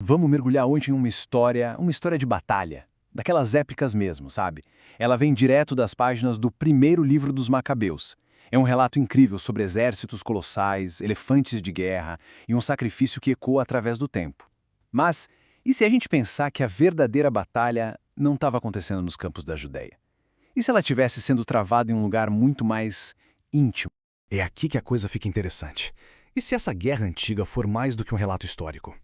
Vamos mergulhar hoje em uma história de batalha, daquelas épicas mesmo, sabe? Ela vem direto das páginas do primeiro livro dos Macabeus. É um relato incrível sobre exércitos colossais, elefantes de guerra e um sacrifício que ecoa através do tempo. Mas, e se a gente pensar que a verdadeira batalha não estava acontecendo nos campos da Judéia? E se ela estivesse sendo travada em um lugar muito mais íntimo? É aqui que a coisa fica interessante. E se essa guerra antiga for mais do que um relato histórico?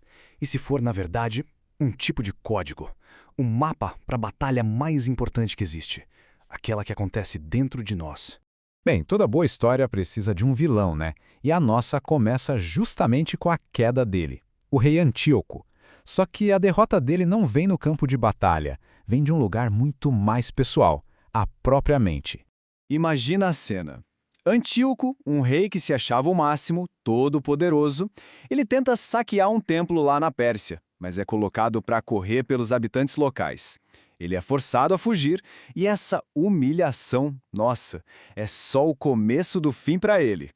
E se for, na verdade, um tipo de código? Um mapa para a batalha mais importante que existe? Aquela que acontece dentro de nós. Bem, toda boa história precisa de um vilão, né? E a nossa começa justamente com a queda dele, o rei Antíoco. Só que a derrota dele não vem no campo de batalha, vem de um lugar muito mais pessoal, a própria mente. Imagina a cena. Antíoco, um rei que se achava o máximo, todo-poderoso, ele tenta saquear um templo lá na Pérsia, mas é colocado para correr pelos habitantes locais. Ele é forçado a fugir e essa humilhação, nossa, é só o começo do fim para ele.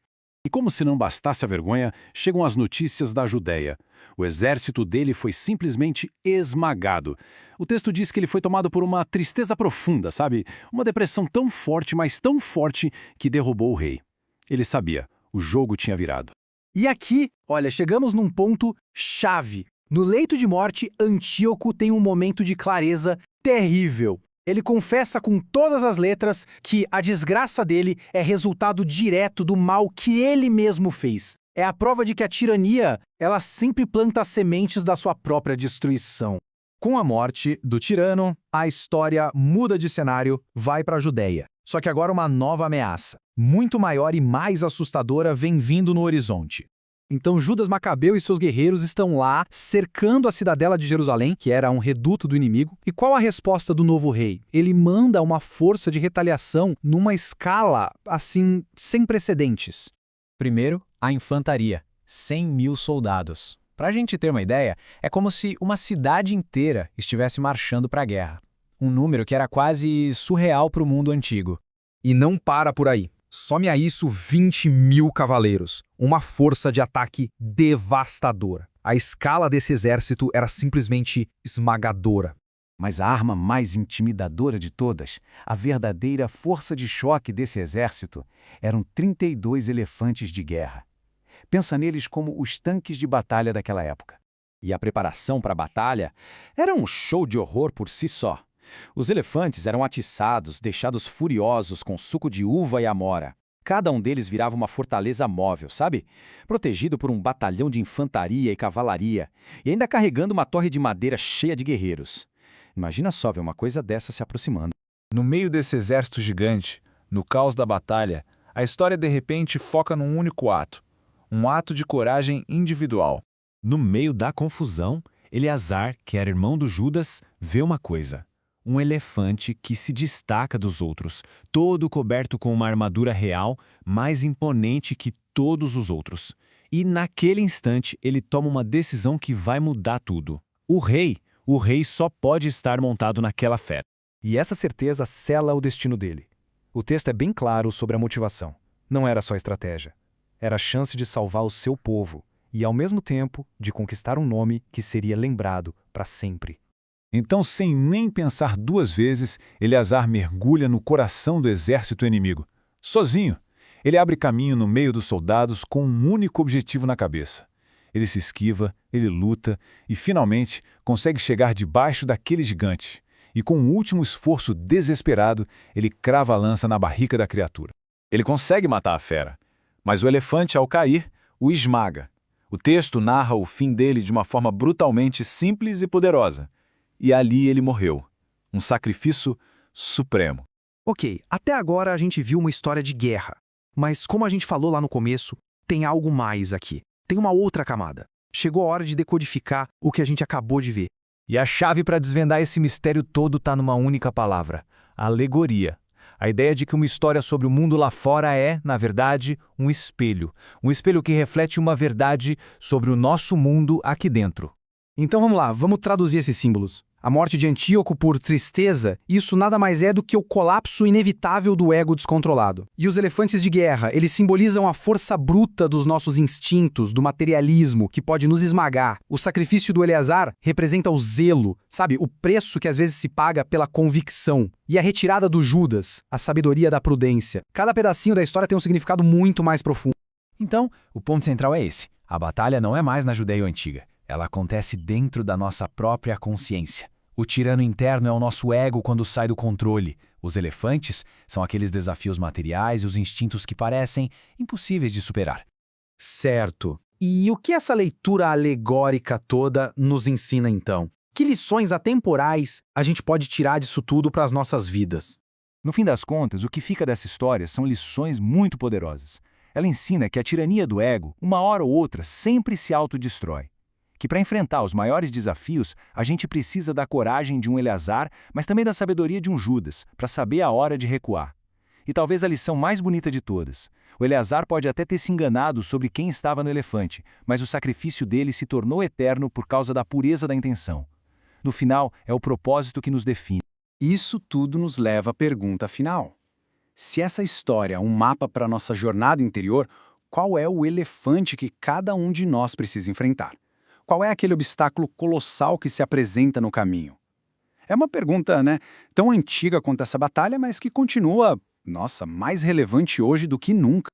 E como se não bastasse a vergonha, chegam as notícias da Judéia. O exército dele foi simplesmente esmagado. O texto diz que ele foi tomado por uma tristeza profunda, sabe? Uma depressão tão forte, mas tão forte, que derrubou o rei. Ele sabia, o jogo tinha virado. E aqui, olha, chegamos num ponto chave. No leito de morte, Antíoco tem um momento de clareza terrível. Ele confessa com todas as letras que a desgraça dele é resultado direto do mal que ele mesmo fez. É a prova de que a tirania, ela sempre planta as sementes da sua própria destruição. Com a morte do tirano, a história muda de cenário, vai para a Judéia. Só que agora uma nova ameaça, muito maior e mais assustadora, vem vindo no horizonte. Então Judas Macabeu e seus guerreiros estão lá, cercando a cidadela de Jerusalém, que era um reduto do inimigo. E qual a resposta do novo rei? Ele manda uma força de retaliação numa escala, assim, sem precedentes. Primeiro, a infantaria, 100.000 soldados. Para a gente ter uma ideia, é como se uma cidade inteira estivesse marchando para a guerra. Um número que era quase surreal para o mundo antigo. E não para por aí. Some a isso 20.000 cavaleiros, uma força de ataque devastadora. A escala desse exército era simplesmente esmagadora. Mas a arma mais intimidadora de todas, a verdadeira força de choque desse exército, eram 32 elefantes de guerra. Pensa neles como os tanques de batalha daquela época. E a preparação para a batalha era um show de horror por si só. Os elefantes eram atiçados, deixados furiosos com suco de uva e amora. Cada um deles virava uma fortaleza móvel, sabe? Protegido por um batalhão de infantaria e cavalaria, e ainda carregando uma torre de madeira cheia de guerreiros. Imagina só ver uma coisa dessa se aproximando. No meio desse exército gigante, no caos da batalha, a história de repente foca num único ato. Um ato de coragem individual. No meio da confusão, Eleazar, que era irmão do Judas, vê uma coisa. Um elefante que se destaca dos outros, todo coberto com uma armadura real, mais imponente que todos os outros. E naquele instante ele toma uma decisão que vai mudar tudo. O rei só pode estar montado naquela fera. E essa certeza sela o destino dele. O texto é bem claro sobre a motivação. Não era só estratégia. Era a chance de salvar o seu povo e, ao mesmo tempo, de conquistar um nome que seria lembrado para sempre. Então, sem nem pensar duas vezes, Eleazar mergulha no coração do exército inimigo. Sozinho, ele abre caminho no meio dos soldados com um único objetivo na cabeça. Ele se esquiva, ele luta e, finalmente, consegue chegar debaixo daquele gigante. E, com um último esforço desesperado, ele crava a lança na barriga da criatura. Ele consegue matar a fera, mas o elefante, ao cair, o esmaga. O texto narra o fim dele de uma forma brutalmente simples e poderosa. E ali ele morreu. Um sacrifício supremo. Ok, até agora a gente viu uma história de guerra. Mas como a gente falou lá no começo, tem algo mais aqui. Tem uma outra camada. Chegou a hora de decodificar o que a gente acabou de ver. E a chave para desvendar esse mistério todo está numa única palavra: alegoria. A ideia de que uma história sobre o mundo lá fora é, na verdade, um espelho. Um espelho que reflete uma verdade sobre o nosso mundo aqui dentro. Então vamos lá, vamos traduzir esses símbolos. A morte de Antíoco por tristeza, isso nada mais é do que o colapso inevitável do ego descontrolado. E os elefantes de guerra, eles simbolizam a força bruta dos nossos instintos, do materialismo, que pode nos esmagar. O sacrifício do Eleazar representa o zelo, sabe? O preço que às vezes se paga pela convicção. E a retirada do Judas, a sabedoria da prudência. Cada pedacinho da história tem um significado muito mais profundo. Então, o ponto central é esse. A batalha não é mais na Judeia antiga. Ela acontece dentro da nossa própria consciência. O tirano interno é o nosso ego quando sai do controle. Os elefantes são aqueles desafios materiais e os instintos que parecem impossíveis de superar. Certo. E o que essa leitura alegórica toda nos ensina então? Que lições atemporais a gente pode tirar disso tudo para as nossas vidas? No fim das contas, o que fica dessa história são lições muito poderosas. Ela ensina que a tirania do ego, uma hora ou outra, sempre se autodestrói. Que para enfrentar os maiores desafios, a gente precisa da coragem de um Eleazar, mas também da sabedoria de um Judas, para saber a hora de recuar. E talvez a lição mais bonita de todas. O Eleazar pode até ter se enganado sobre quem estava no elefante, mas o sacrifício dele se tornou eterno por causa da pureza da intenção. No final, é o propósito que nos define. Isso tudo nos leva à pergunta final. Se essa história é um mapa para a nossa jornada interior, qual é o elefante que cada um de nós precisa enfrentar? Qual é aquele obstáculo colossal que se apresenta no caminho? É uma pergunta, tão antiga quanto essa batalha, mas que continua, mais relevante hoje do que nunca.